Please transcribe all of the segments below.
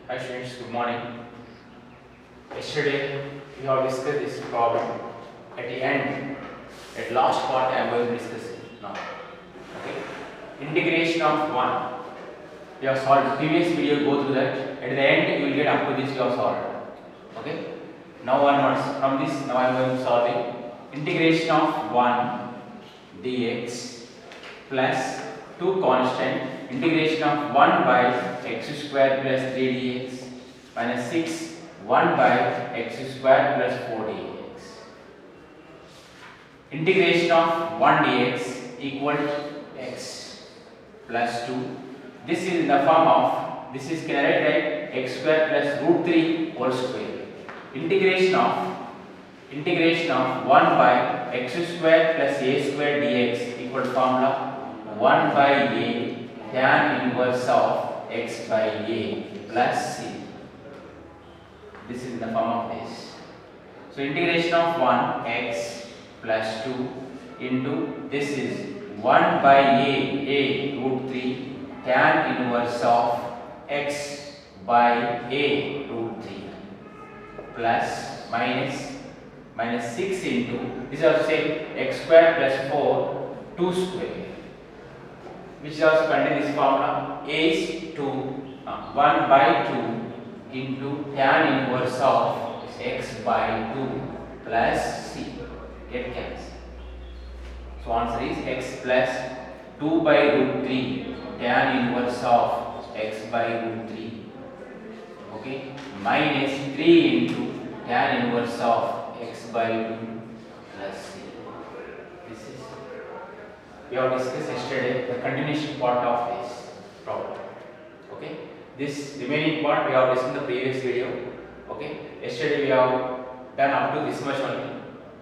Hi students, good morning. Yesterday we have discussed this problem. At the end, at last part, I am going to discuss it now. Okay. Integration of 1. We have solved previous video, go through that. At the end, you will get up to this you have solved. Okay. Now onwards, from this, now I am going to solve it. Integration of 1 dx plus 2 constant. Integration of 1 by x square plus 3 dx minus 6 1 by x square plus 4 dx. Integration of 1 dx equal to x plus 2. This is in the form of, this is can I write like x square plus root 3 whole square. Integration of 1 by x square plus a square dx equal to formula 1 by a tan inverse of x by a plus c. This is in the form of this. So integration of 1 x plus 2 into this is 1 by a root 3 tan inverse of x by a root 3 plus minus 6 into this is also same x square plus 4 2 square, which is also contained this formula a is 1 by 2 into tan inverse of x by 2 plus c. Get cancelled. So answer is x plus 2 by root 3 tan inverse of x by root 3. Okay, minus 3 into tan inverse of x by 2 plus c. This is, we have discussed yesterday the continuation part of this problem. Okay, this remaining part we have discussed in the previous video. Okay, yesterday we have done up to this much only.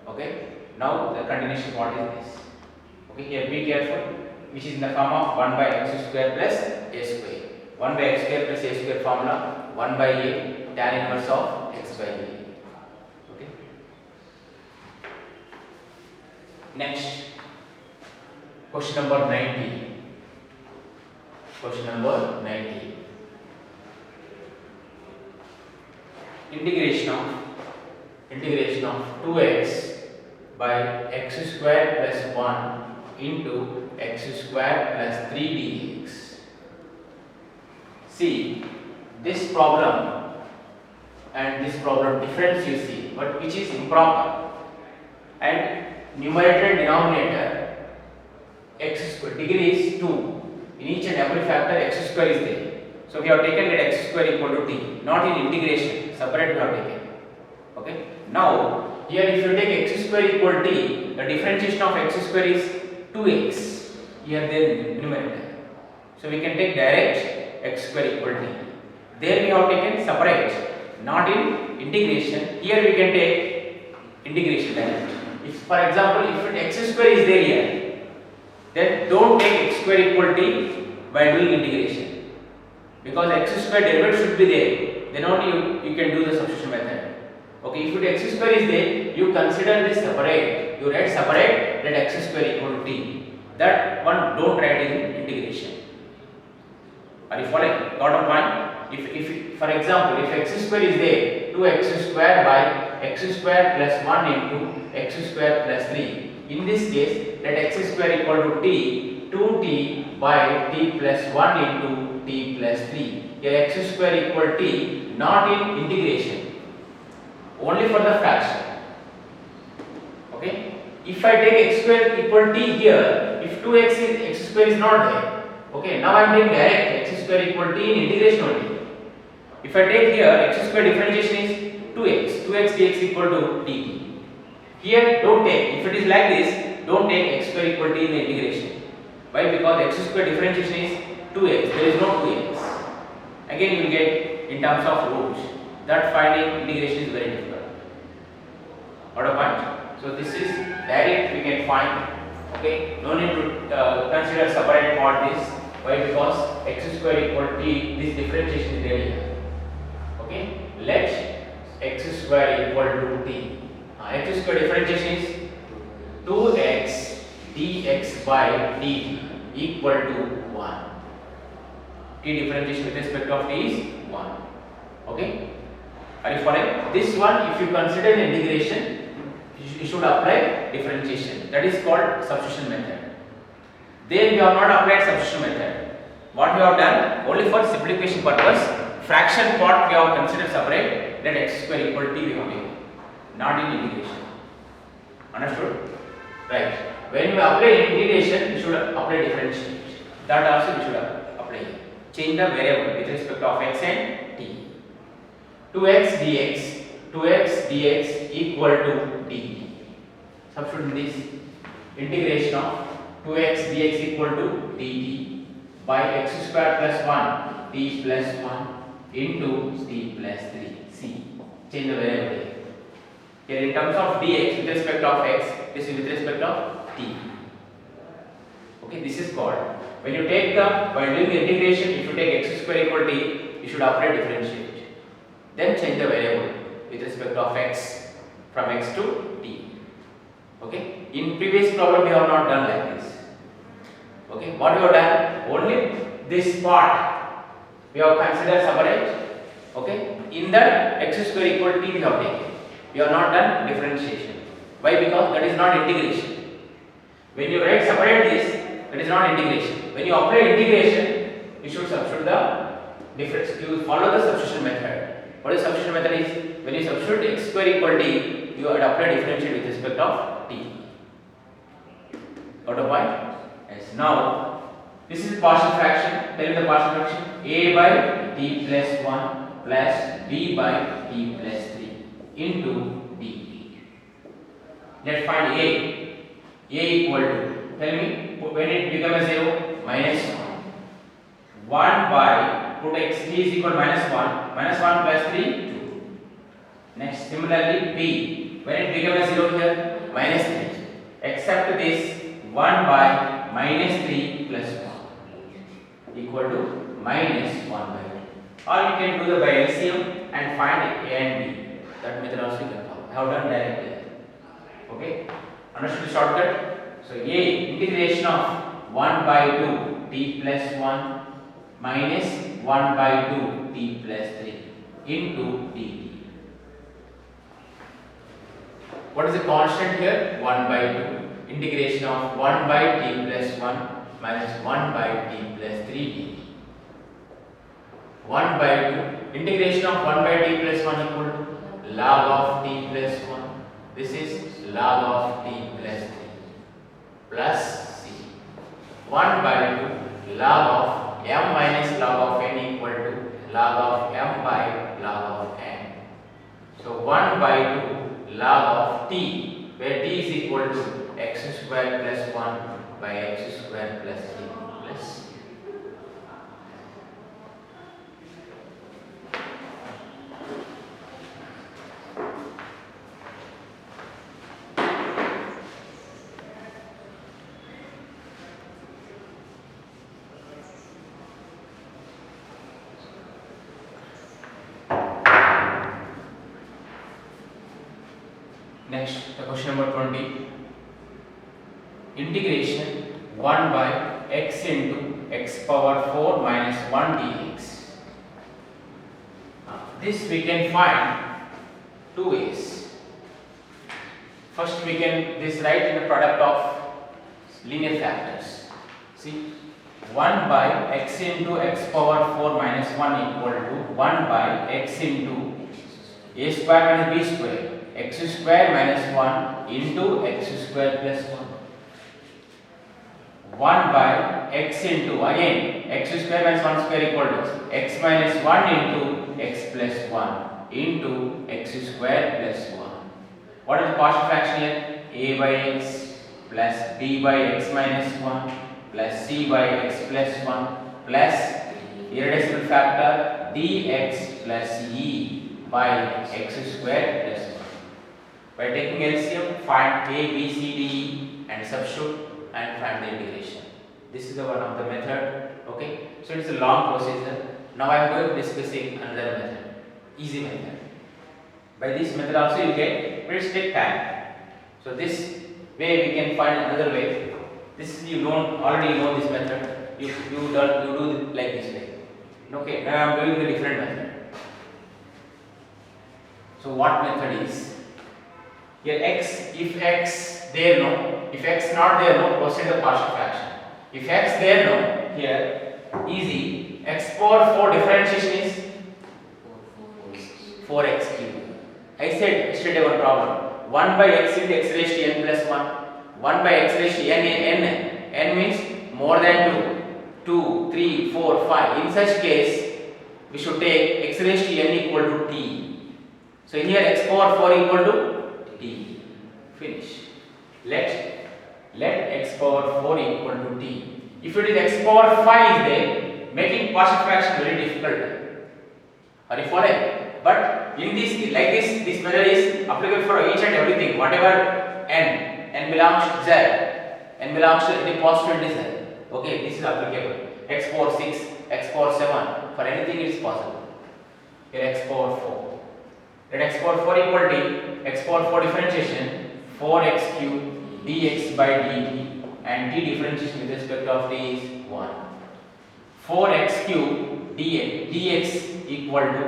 Okay, now the continuation part is this. Okay, here be careful, which is in the form of 1 by x square plus a square. 1 by x square plus a square formula 1 by a tan inverse of x by a. Okay. Next, question number 90. Question number 90. Integration of 2x by x square plus 1 into x square plus 3 dx. See, this problem and this problem difference you see, but which is improper, and numerator and denominator x square degree is 2. In each and every factor x square is there. So we have taken that x square equal to t, not in integration, separate we have taken. Okay. Now here if you take x square equal t, the differentiation of x square is 2x. Here then numerator. So we can take direct x square equal t. There we have taken separate, not in integration. Here we can take integration direct. If for example if x square is there here, then don't take x square equal t by doing integration, because x square derivative should be there. Then only you can do the substitution method. Okay, if x square is there, you consider this separate. You write separate that x square equal to t. That one don't write in integration. Are you following? Got a point? If for example, if x square is there, 2x square by x square plus 1 into x square plus 3. In this case, let x square equal to t, 2t by t plus 1 into t plus 3. Here x square equal t, not in integration, only for the fraction. Okay. If I take x square equal t here, if 2x is x square is not there. Okay. Now I am taking direct x square equal t in integration only. If I take here x square differentiation is 2x dx equal to dt. Here don't take. If it is like this, don't take x square equal t in the integration. Why? Because x square differentiation is 2x. There is no 2x. Again you will get in terms of roots. That finding integration is very difficult. Got a point? So this is direct we can find. Okay, no need to consider separate part this. Why? Because x square equal to t, this differentiation is there here. Okay, let x square equal to t. X square differentiation is 2x dx by dt equal to 1. T differentiation with respect of t is 1. Okay, are you following? This one, if you consider integration, you should apply differentiation. That is called substitution method. Then we have not applied substitution method. What we have done, only for simplification purpose, fraction part we have considered separate. Let x square equal to t we have taken, not in integration. Understood? Right. When you apply integration, you should apply differentiation. That also you should apply. Change the variable with respect of x and t. 2x dx equal to dt. Substitute this. Integration of 2x dx equal to dt by x square plus 1 t plus 1 into t plus 3. See, change the variable here. In terms of dx with respect of x, this is with respect of t. Okay, this is called, when you take the, while doing the integration, if you take x square equal to t, you should apply differentiate. Then change the variable with respect of x from x to t. Okay, in previous problem we have not done like this. Okay, what we have done, only this part we have considered separate. Okay, in that x square equal to t we have taken. We have not done differentiation. Why? Because that is not integration. When you write separate this, that is not integration. When you apply integration, you should substitute the difference. You follow the substitution method. What is substitution method is, when you substitute x square equal to t, you apply differentiate with respect of t. Got the point? Yes. Now, this is partial fraction. Tell me the partial fraction. A by t plus 1 plus b by t plus 3 into dt. Let's find a. A equal to, tell me, when it becomes 0, minus 1. 1 by, put x t is equal to minus 1. Minus 1 plus 3, 2. Next, similarly b. When it becomes 0 here, minus 3. Except this, 1 by minus 3 plus 1 equal to minus 1 by 2. Or you can do the by LCM and find a and b. That method also you can follow. I have done directly. Okay? Understood the shortcut? So a, integration of 1 by 2 t plus 1 minus 1 by 2 t plus 3 into dt. What is the constant here? 1 by 2. Integration of 1 by t plus 1 minus 1 by t plus 3 dt. 1 by 2. Integration of 1 by t plus 1 equal to log of t plus 1. This is log of t plus 3 plus c. 1 by 2 log of m minus log of n equal to log of m by log of n. So 1 by 2 log of t, where t is equal to x square plus 1 by x square plus 3 plus c. Next, the question number 20. Integration 1 by x into x power 4 minus 1 dx. This we can find two ways. First, we can this write in the product of linear factors. See, 1 by x into x power 4 minus 1 equal to 1 by x into a square minus b square. X square minus 1 into x square plus 1. 1 by x into, again, x square minus 1 square equal to x minus 1 into x plus 1 into x square plus 1. What is the partial fraction here? A by x plus b by x minus 1 plus c by x plus 1 plus irreducible factor dx plus e by x square plus 1. By taking LCM, find a, b, c, d, e and substitute and find the integration. This is the one of the method. Okay, so it's a long procedure. Now I am going to discussing another method, easy method. By this method also you get, but it take time. So this way we can find another way. This you don't already know this method. You do like this way. Okay, now I am doing the different method. So what method is? Here x, if x there no, if x not there no, proceed the partial fraction. If x there no, here easy, x power 4 differentiation is 4x cube. I said yesterday one problem, 1 by x into x raised to n plus 1, 1 by x raised to n means more than 2, 3, 4, 5. In such case, we should take x raised to n equal to t. So here x power 4 equal to t. Finish. Let x power 4 equal to t. If it is x power 5 is there, making partial fraction very difficult. Are you following? But in this, like this method is applicable for each and everything. Whatever n belongs to z, n belongs to any positive integer. Okay, this is applicable. X power 6, x power 7, for anything it is possible. Here x power 4. Let x power 4 equal to x power 4 differentiation 4x cube dx by dt, and t differentiation with respect of t is 1. 4x cube dx equal to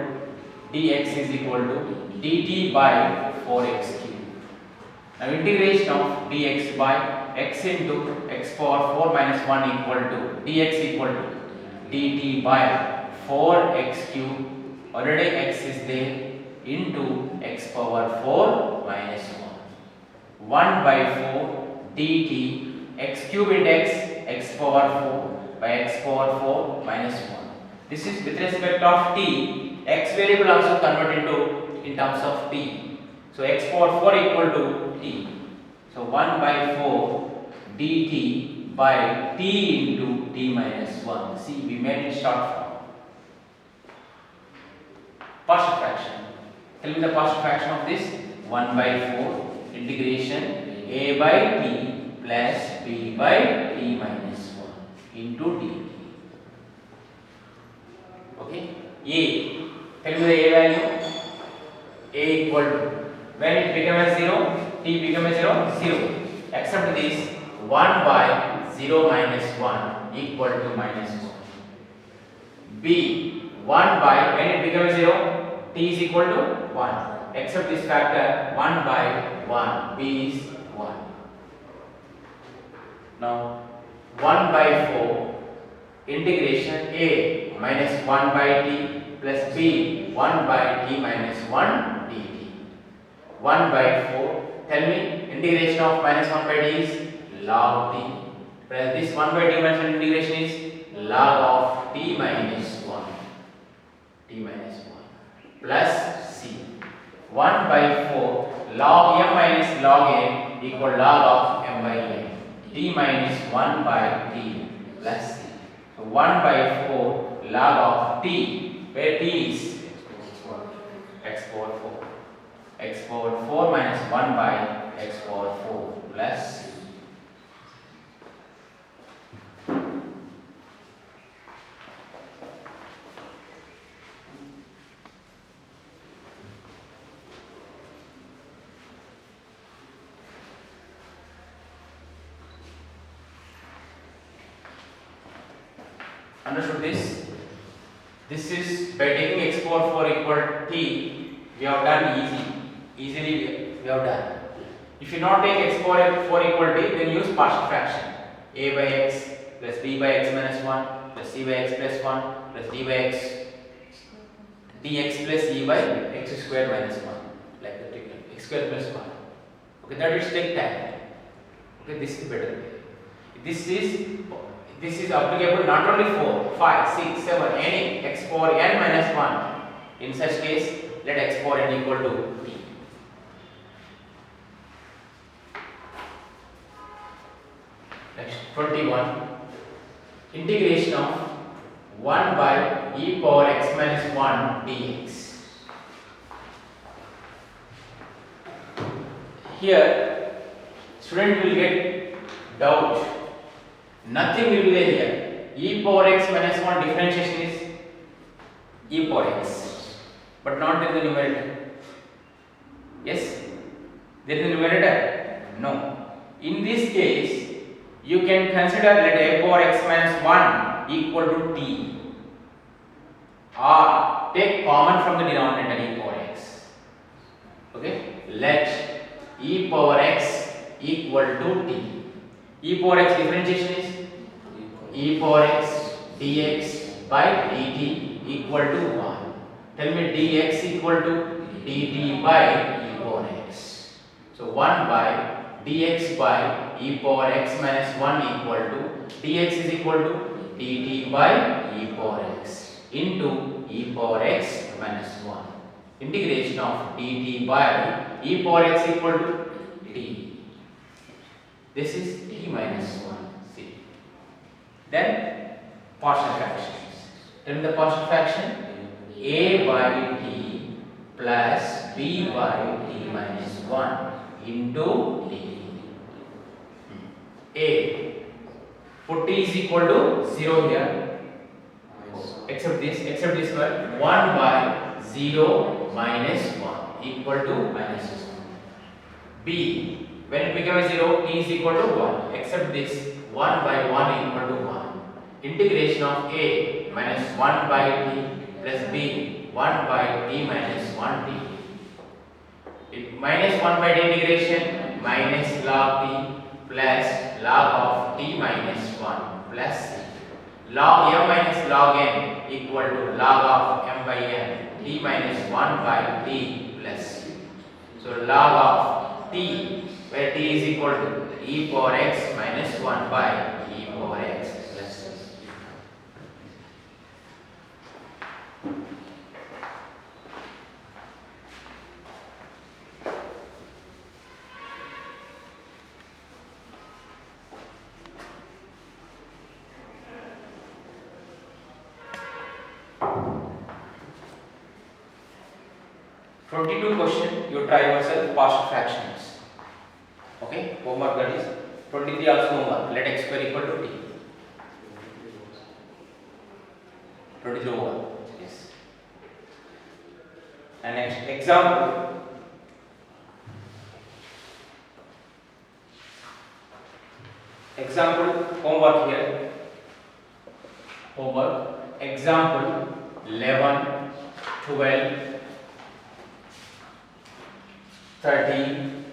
dx is equal to dt by 4x cube. Now integration of dx by x into x power 4 minus 1 equal to dx equal to dt by 4x cube, already x is there, into x power 4 minus 1. 1 by 4 dt x cube into x power 4 by x power 4 minus 1. This is with respect of t. X variable also convert into in terms of t. So x power 4 equal to t. So 1 by 4 dt by t into t minus 1. See, we made it short form. Partial fraction. Tell me the partial fraction of this. 1 by 4 integration a by t plus b by t minus 1 into dt. Okay. A. Tell me the a value. A equal to, when it becomes 0, t becomes 0, 0. Except this 1 by 0 minus 1 equal to minus 1. B. 1 by, when it becomes 0, t is equal to 1. Except this factor 1 by 1, b is 1. Now 1 by 4 integration a minus 1 by t plus b 1 by t minus 1 dt. 1 by 4, tell me integration of minus 1 by t is log t. Plus this 1 by t minus 1 integration is log of t minus 1. T minus 1 plus c. 1 by 4 log m minus log n equal log of m by n. T minus 1 by t plus c. So 1 by 4 log of t, where t is x power 4. X power 4 minus 1 by x power 4 plus c. Understood this? This is by taking x power 4 equal t, we have done easily we have done. If you not take x power 4 equal t, then use partial fraction. A by x plus b by x minus 1 plus c by x plus 1 plus d by x dx plus e by x square minus 1, like that, x square plus 1. Okay, that will take time. Okay, this is better. This is applicable not only for 5, 6, 7, any x power n minus 1. In such case, let x power n equal to t. Next, 21. Integration of 1 by e power x minus 1 dx. Here, student will get doubt. Nothing will be there here. E power x minus 1 differentiation is e power x, but not in the numerator. Yes? There is a numerator? No. In this case, you can consider let a power x minus 1 equal to t, or take common from the denominator e power x. let e power x equal to t. E power x differentiation is e power x dx by dt equal to 1. Tell me dx equal to dt by e power x. So 1 by dx by e power x minus 1 equal to dx is equal to dt by e power x into e power x minus 1. Integration of dt by e power x equal to t. This is t minus 1. See. Then partial fractions. Then the partial fraction a by t plus b by t minus 1 into t. A. Put t is equal to 0 here. Except this one. 1 by 0 minus 1 equal to minus 1. B. When it becomes 0, t is equal to 1. Except this 1 by 1 equal to 1. Integration of a minus 1 by t plus b 1 by t minus 1t. Minus 1 by t integration minus log t plus log of t minus 1 plus c. Log m minus log n equal to log of m by n t minus 1 by t plus c. So log of t, where t is equal to e power x minus 1 by e power x plus c. Question, you try yourself partial fractions. Okay, homework that is 23 also homework. Let x square equal to t. 23 homework. Yes. And next example. Example homework here. Homework. Example 11, 12. 13,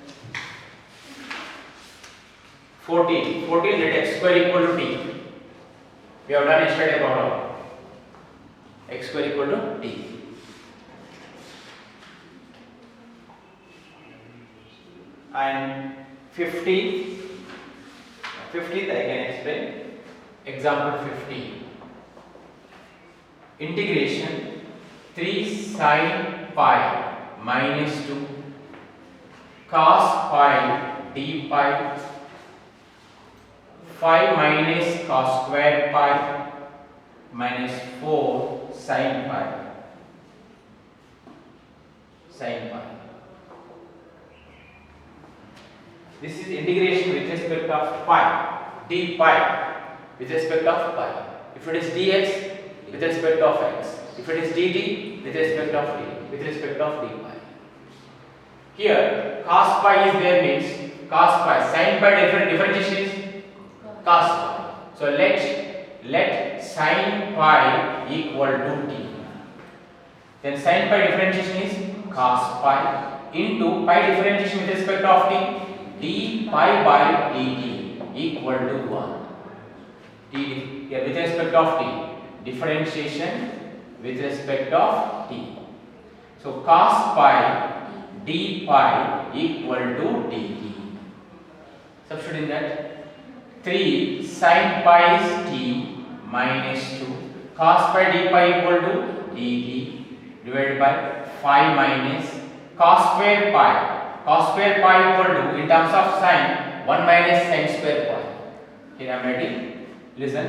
14, let x square equal to t. We have done yesterday problem. X square equal to t. And 15th I can explain. Example 15. Integration 3 sin pi minus 2 cos pi d pi 5 minus cos square pi minus 4 sin pi. This is integration with respect of pi, d pi with respect of pi. If it is dx with respect of x, if it is dt with respect of d, with respect of d pi. Here cos pi is there means cos pi, sin pi differentiation is cos pi. So let sin pi equal to t. Then sin pi differentiation is cos pi into pi differentiation with respect of t, d pi by dt equal to 1. T here with respect of t, differentiation with respect of t. So cos pi d pi equal to dt. Substitute in that 3 sin pi is t minus 2 cos pi d pi equal to dt divided by 5 minus cos square pi. Cos square pi equal to, in terms of sin, 1 minus sin square pi. Here I am writing. Listen.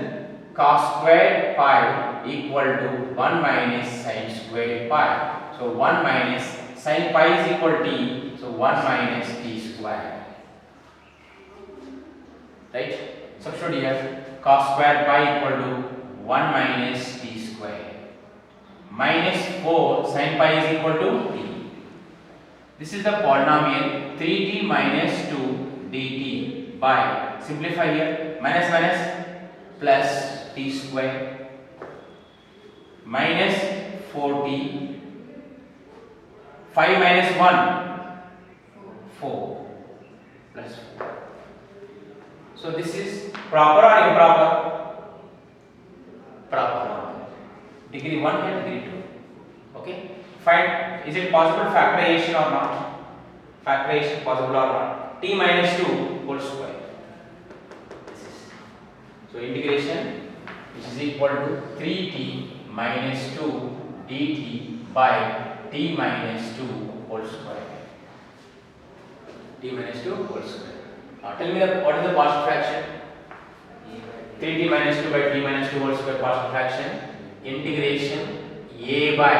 Cos square pi equal to 1 minus sin square pi. So 1 minus sin pi is equal to t, so 1 minus t square. Right? Substitute here. Cos square pi equal to 1 minus t square. Minus 4 sin pi is equal to t. This is the polynomial 3t minus 2 dt by, simplify here, minus minus plus t square minus 4t, 5 minus 1 4 plus 4. So this is proper or improper? Proper. Degree 1 and degree 2. Okay. Find, is it possible factorization or not? Factorization possible or not? T minus 2 whole square. So integration, which is equal to 3t minus 2 dt by t minus 2 whole square. T minus 2 whole square. Now tell me what is the partial fraction? 3t minus 2 by t minus 2 whole square partial fraction. Integration a by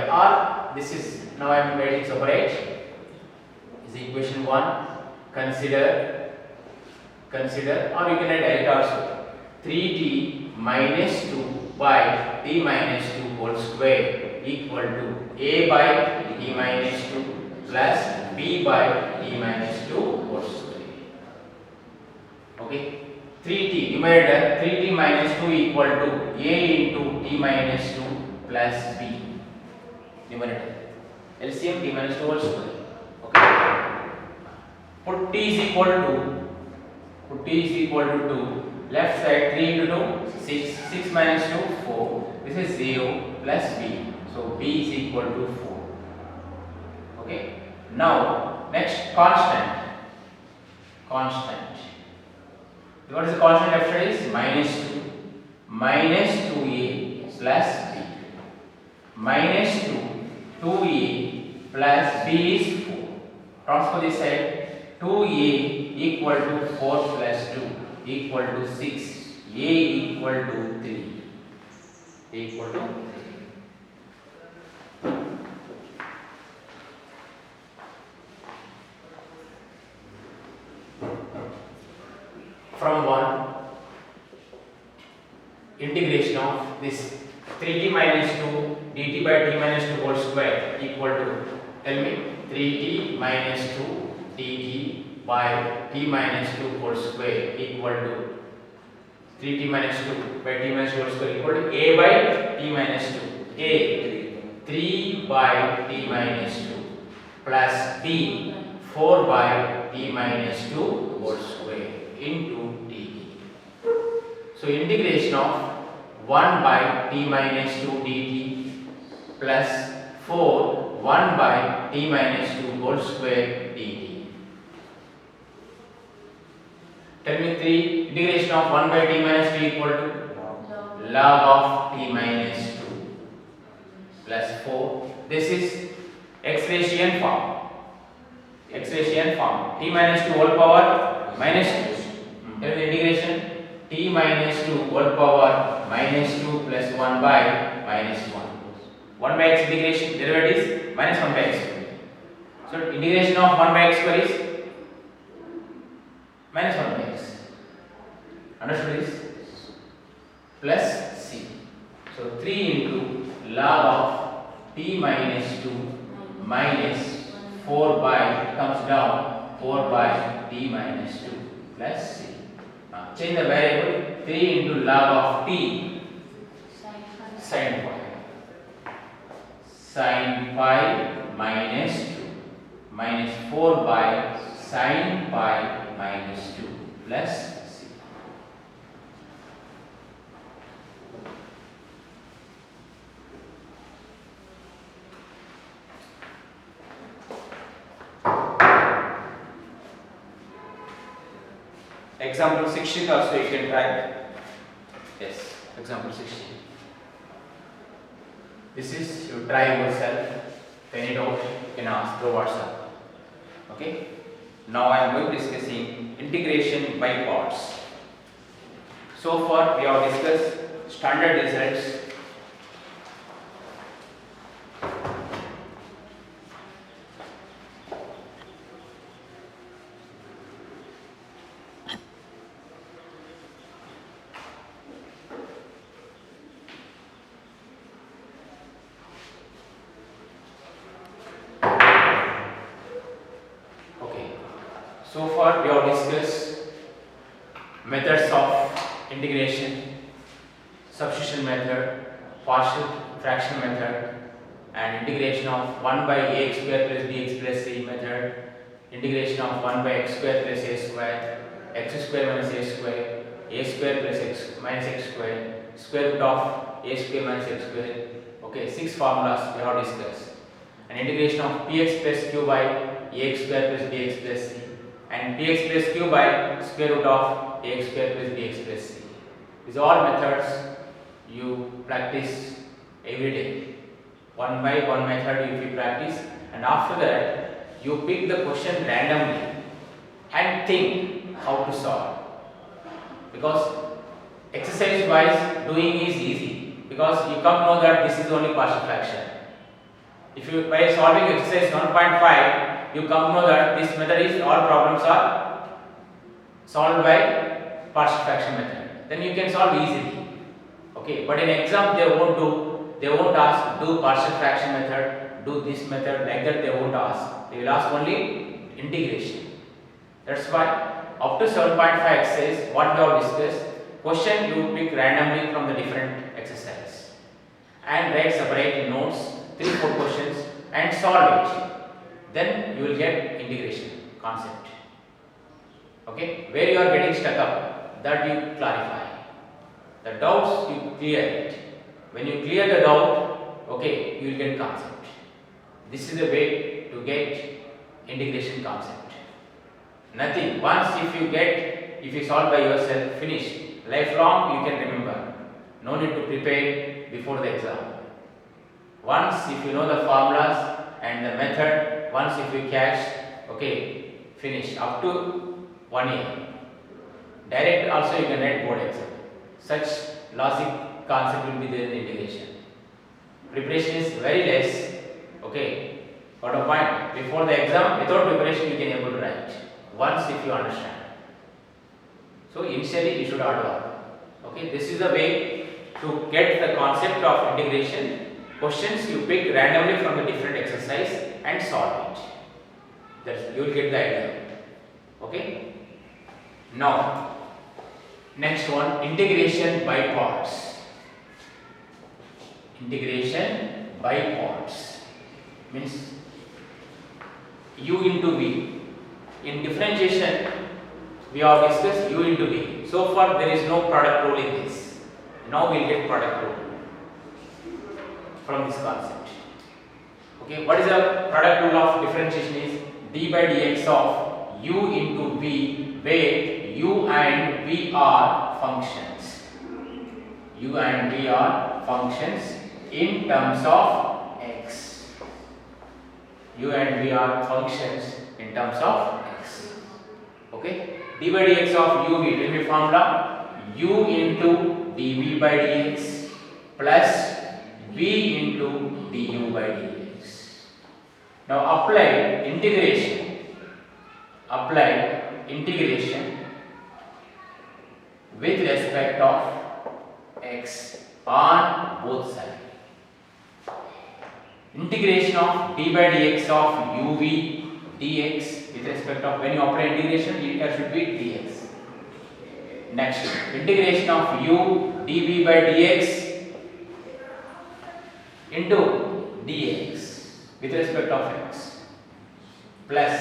r. This is, now I am writing separate. Is equation 1. Consider, or you can write direct also. 3t minus 2 by t minus 2 whole square equal to a by t minus 2 plus b by t minus 2 whole square. Okay. 3t numerator 3t minus 2 equal to a into t minus 2 plus b. Numerator LCM t minus 2 whole square. Okay. Put t is equal to 2. Left side 3 into 2 6. 6 minus 2 4. This is 0 plus b. So b is equal to 4. Okay. Now next constant. What is the constant left side is minus 2. Minus 2a plus b. Minus 2. 2a plus b is 4. Transfer this side. 2a equal to 4 plus 2 equal to 6. A equal to 3. A equal to 3. From 1, integration of this 3t minus 2 dt by t minus 2 whole square equal to, tell me, 3t minus 2 dt by t minus 2 whole square equal to 3t minus 2 by t minus 2 whole square equal to a by t minus 2. A 3 by t minus 2 plus b 4 by t minus 2 whole square into dt. So integration of 1 by t minus 2 dt plus 4 1 by t minus 2 whole square dt. Tell me 3. Integration of 1 by t minus 2 equal to log of t minus 2 plus 4. This is expression form. T minus 2 whole power minus 2. Tell me integration t minus 2 whole power minus 2 plus 1 by minus 1. 1 by x integration derivative is minus 1 by x square. So integration of 1 by x square is minus 1 by x. Understood this? Plus c. So 3 into log of t minus 2 minus 4 by, comes down 4 by t minus 2 plus c. Now change the variable. 3 into log of t sin phi. Sin phi minus 2 minus 4 by sin phi minus 2 plus c. Example 16 also you can try. Yes, example 16. This is, you try yourself, pen it out, you can ask through WhatsApp. Okay. Now I am going to discussing integration by parts. So far we have discussed standard results. So far we have discussed methods of integration, substitution method, partial fraction method, and integration of 1 by ax square plus bx plus c method, integration of 1 by x square plus a square, x square minus a square plus x minus x square root of a square minus x square. Okay, 6 formulas we have discussed. And integration of px plus q by ax square plus bx plus c, and px plus q by square root of ax square plus bx plus c. These are all methods you practice every day. One by one method if you practice, and after that you pick the question randomly and think how to solve. Because exercise wise doing is easy, because you come know that this is only partial fraction. If you by solving exercise 1.5 you come know that this method is all problems are solved by partial fraction method, then you can solve easily. Okay, but in exam they won't ask do partial fraction method, do this method, like that they won't ask. They will ask only integration. That's why up to 7.5 exercise what we have discussed, question you pick randomly from the different exercise and write separate notes 3-4 questions and solve it. Then you will get integration concept. Okay, where you are getting stuck up, that you clarify. The doubts you clear it. When you clear the doubt, okay, you will get concept. This is the way to get integration concept. Nothing. Once if you solve by yourself, finish. Lifelong you can remember. No need to prepare before the exam. Once if you know the formulas and the method, once if you catch, okay, finish up to 1 year. Direct also you can write board exam. Such logic concept will be there in the integration. Preparation is very less. Okay, got a point. Before the exam, without preparation you can able to write. Once if you understand. So initially you should hard work. Okay, this is the way to get the concept of integration. Questions you pick randomly from the different exercise and solve it. That's, you will get the idea. Okay. Now, next one, integration by parts. Integration by parts means u into v. In differentiation, we have discussed u into v. So far, there is no product rule in this. Now we will get product rule from this concept. Okay, what is the product rule of differentiation? Is d by dx of u into v, where u and v are functions. U and v are functions in terms of x. U and v are functions in terms of x. Okay, d by dx of u v, tell me formula, u into dv by dx plus v into du by dx. Now apply integration with respect of x on both sides. Integration of d by dx of uv dx with respect of, when you apply integration, it should be dx. Next, integration of u dv by dx into dx with respect of x plus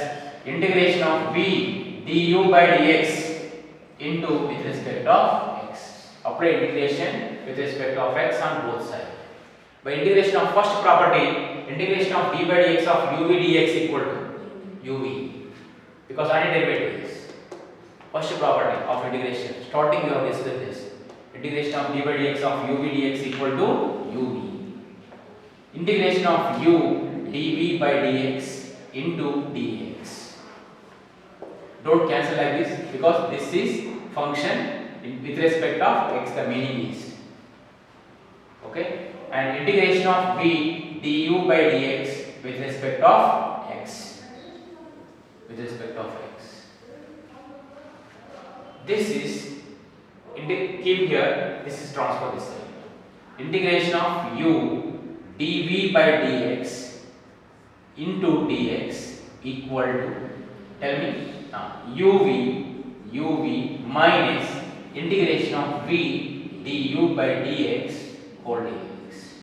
integration of v du by dx into with respect of x. Apply integration with respect of x on both sides. By integration of first property, integration of d by dx of uv dx equal to uv, because antiderivative is first property of integration. Starting you have discussed this. Integration of d by dx of uv dx equal to uv. Integration of u dv by dx into dx. Don't cancel like this, because this is function with respect of x, the meaning is. Okay, and integration of v du by dx with respect of x. With respect of x. This is, keep here, this is transfer this side. Integration of u dv by dx into dx equal to, tell me now, uv minus integration of v du by dx whole dx.